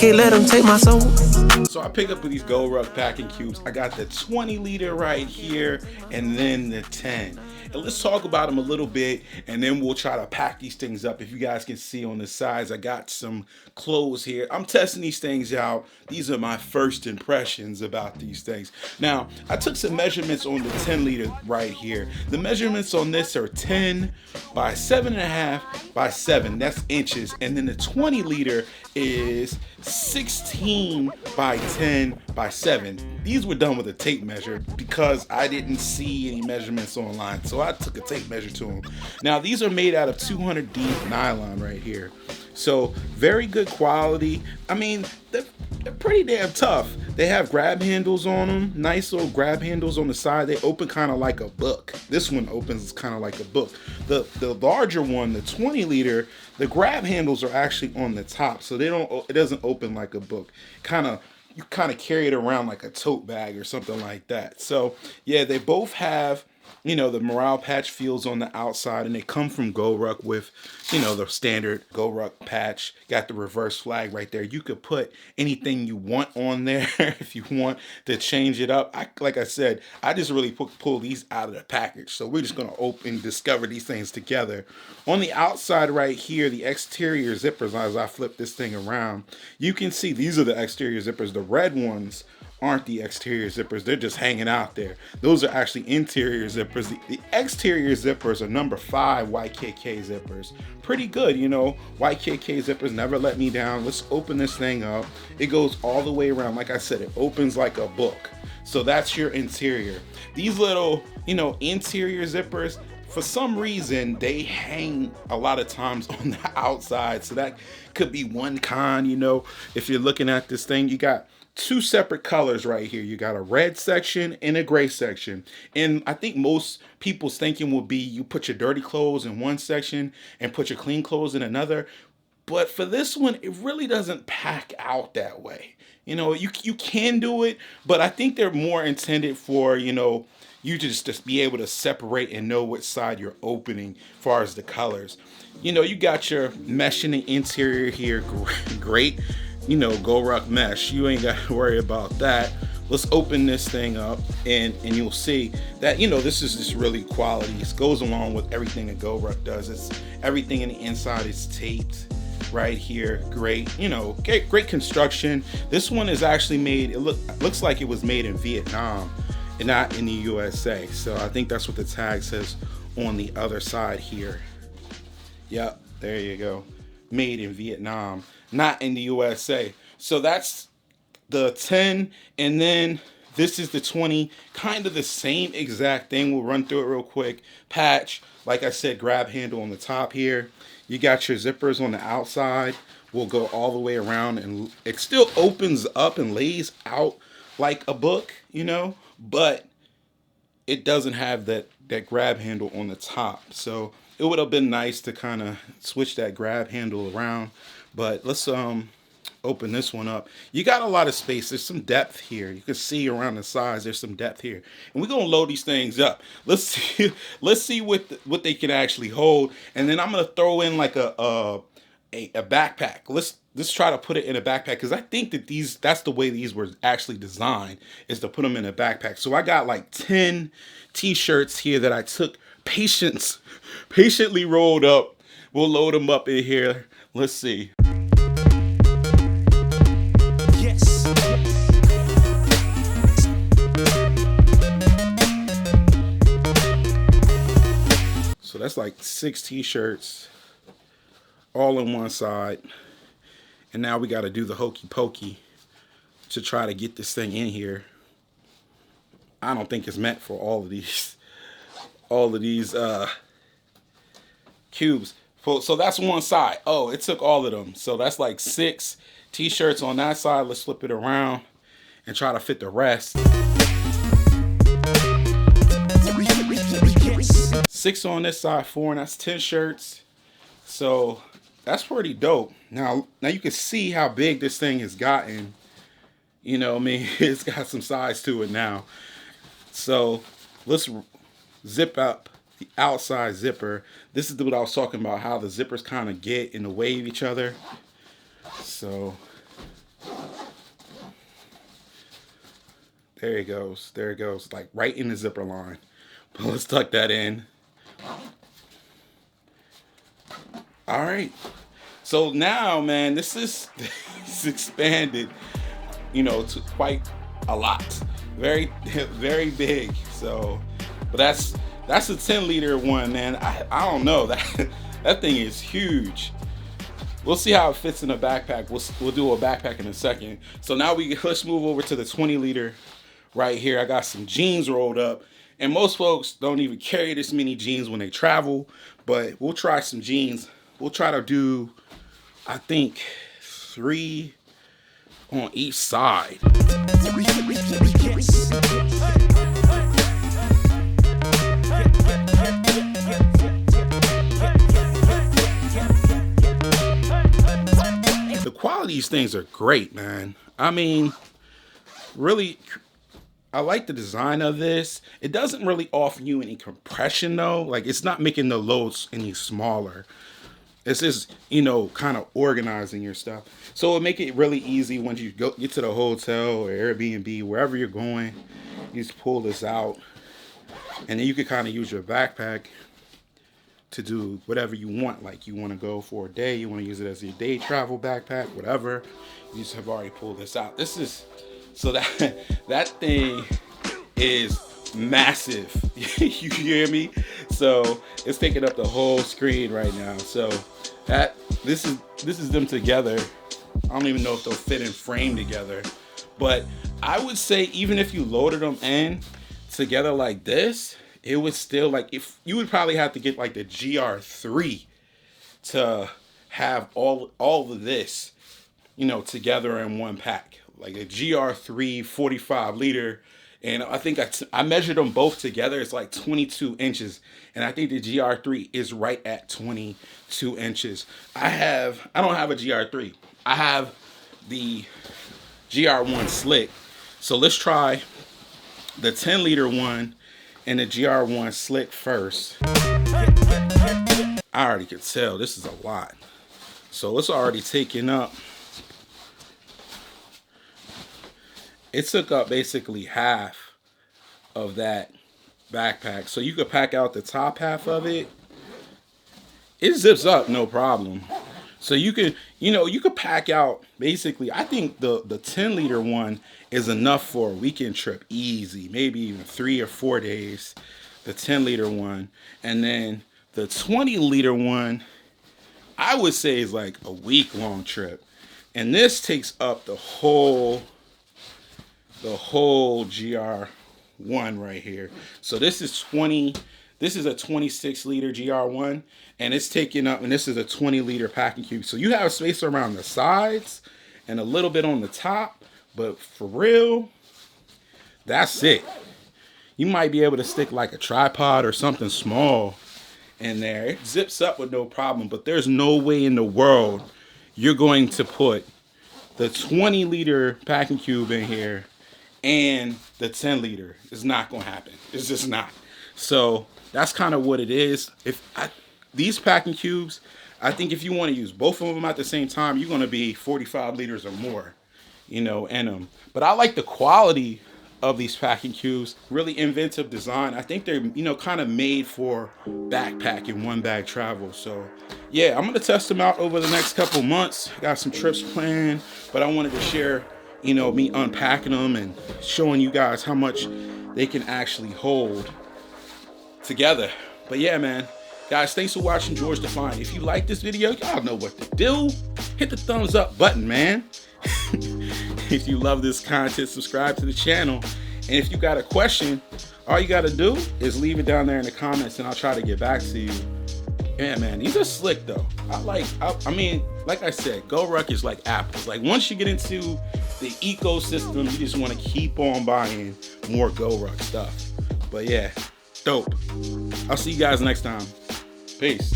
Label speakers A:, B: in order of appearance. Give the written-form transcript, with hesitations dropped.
A: can't let them take my soul.
B: So I picked up with these GoRuck packing cubes. I got the 20 liter right here and then the 10. And let's talk about them a little bit and then we'll try to pack these things up. If you guys can see on the sides, I got some clothes here. I'm testing these things out. These are my first impressions about these things. Now, I took some measurements on the 10 liter right here. The measurements on this are 10 by 7.5 by 7. That's inches. And then the 20 liter is 16 by 10 by 7. These were done with a tape measure because I didn't see any measurements online, so I took a tape measure to them. Now these are made out of 200 deep nylon right here, so very good quality. I mean, they're pretty damn tough. They have grab handles on them, nice little grab handles on the side. They open kind of like a book. This one opens kind of like a book. The larger one, the 20 liter, the grab handles are actually on the top, so it doesn't open like a book. You kind of carry it around like a tote bag or something like that. So yeah, they both have, you know, the morale patch feels on the outside, and they come from GoRuck with, you know, the standard GoRuck patch. Got the reverse flag right there. You could put anything you want on there if you want to change it up. Like I said, I just really pull these out of the package. So we're just gonna discover these things together. On the outside right here, the exterior zippers, as I flip this thing around, you can see these are the exterior zippers. The red ones aren't the exterior zippers, they're just hanging out there. Those are actually interior zippers. The exterior zippers are number 5 YKK zippers. Pretty good, you know. YKK zippers never let me down. Let's open this thing up. It goes all the way around. Like I said, it opens like a book. So that's your interior. These little, you know, interior zippers, for some reason, they hang a lot of times on the outside. So that could be one con, you know. If you're looking at this thing, you got 2 separate colors right here. You got a red section and a gray section. And I think most people's thinking would be you put your dirty clothes in one section and put your clean clothes in another. But for this one, it really doesn't pack out that way. You know, you can do it, but I think they're more intended for, you know, you just be able to separate and know which side you're opening as far as the colors. You know, you got your mesh in the interior here. Great. You know, GoRuck mesh. You ain't got to worry about that. Let's open this thing up and you'll see that, you know, this is just really quality. This goes along with everything that GoRuck does. It's everything in the inside is taped right here. Great, you know, great construction. This one is actually made, it looks like it was made in Vietnam and not in the USA. So I think that's what the tag says on the other side here. Yep, there you go. Made in Vietnam, not in the USA. So that's the 10, and then this is the 20, kind of the same exact thing. We'll run through it real quick. Patch, like I said, grab handle on the top here. You got your zippers on the outside. We'll go all the way around, and it still opens up and lays out like a book, you know, but it doesn't have that grab handle on the top. So it would have been nice to kind of switch that grab handle around, but let's open this one up. You got a lot of space. There's some depth here. You can see around the sides. There's some depth here, and we're gonna load these things up. Let's see what they can actually hold, and then I'm gonna throw in like a backpack. Let's try to put it in a backpack, because I think that that's the way these were actually designed, is to put them in a backpack. So I got like 10 t-shirts here that I took patiently rolled up. We'll load them up in here. Let's see. Yes. So that's like 6 t-shirts all on one side. And now we got to do the hokey pokey to try to get this thing in here. I don't think it's meant for all of these cubes. So that's one side. Oh, it took all of them. So that's like 6 t-shirts on that side. Let's flip it around and try to fit the rest. 6 on this side, 4, and that's 10 shirts. So that's pretty dope. Now you can see how big this thing has gotten. You know, I mean, it's got some size to it now. So let's zip up the outside zipper. This is what I was talking about, how the zippers kind of get in the way of each other. So There it goes. There it goes. Like right in the zipper line. But let's tuck that in. All right. So now, man, this is it's expanded, you know, to quite a lot. Very, very big. So, but that's a 10-liter one, man. I don't know. That thing is huge. We'll see how it fits in a backpack. We'll do a backpack in a second. So now let's move over to the 20-liter right here. I got some jeans rolled up. And most folks don't even carry this many jeans when they travel. But we'll try some jeans. We'll try to do, I think, 3 on each side. The quality of these things are great, man. I mean, really, I like the design of this. It doesn't really offer you any compression though. Like it's not making the loads any smaller. It's just, you know, kind of organizing your stuff. So it'll make it really easy once you get to the hotel or Airbnb, wherever you're going. You just pull this out. And then you can kind of use your backpack to do whatever you want. Like you want to go for a day, you want to use it as your day travel backpack, whatever. You just have already pulled this out. This is, so that thing is massive. You hear me? So it's taking up the whole screen right now. So this is them together. I don't even know if they'll fit in frame together, but I would say even if you loaded them in together like this, it would still, like, if you would probably have to get like the GR3 to have all of this, you know, together in one pack. Like a GR3 45-liter, and I think I measured them both together. It's like 22 inches, and I think the GR3 is right at 22 inches. I don't have a GR3. I have the GR1 Slick. So let's try the 10-liter one and the GR1 Slick first. I already could tell this is a lot. So it's already taken up. It took up basically half of that backpack. So you could pack out the top half of it. It zips up no problem. So you could, you know, you could pack out basically, I think the 10-liter one is enough for a weekend trip easy, maybe even 3 or 4 days, the 10-liter one. And then the 20-liter one, I would say is like a week-long trip. And this takes up the whole GR1 right here. So this is a 26-liter GR1, and it's taking up, and this is a 20-liter packing cube. So you have space around the sides and a little bit on the top, but for real, that's it. You might be able to stick like a tripod or something small in there. It zips up with no problem, but there's no way in the world you're going to put the 20-liter packing cube in here and the 10-liter. It's not gonna happen. It's just not. So that's kind of what it is. These packing cubes, I think if you want to use both of them at the same time, you're gonna be 45 liters or more, you know, in them. But I like the quality of these packing cubes. Really inventive design. I think they're, you know, kind of made for backpack and one bag travel. So yeah, I'm gonna test them out over the next couple months. Got some trips planned, but I wanted to share, you know, me unpacking them and showing you guys how much they can actually hold together. But yeah, man, guys, thanks for watching George Defined. If you like this video, y'all know what to do. Hit the thumbs up button, man. If you love this content, subscribe to the channel. And if you got a question, all you got to do is leave it down there in the comments and I'll try to get back to you. Yeah, man, these are slick though. I mean, like I said, GoRuck is like Apple. Like once you get into the ecosystem, you just want to keep on buying more GoRuck stuff. But yeah, dope. I'll see you guys next time. Peace.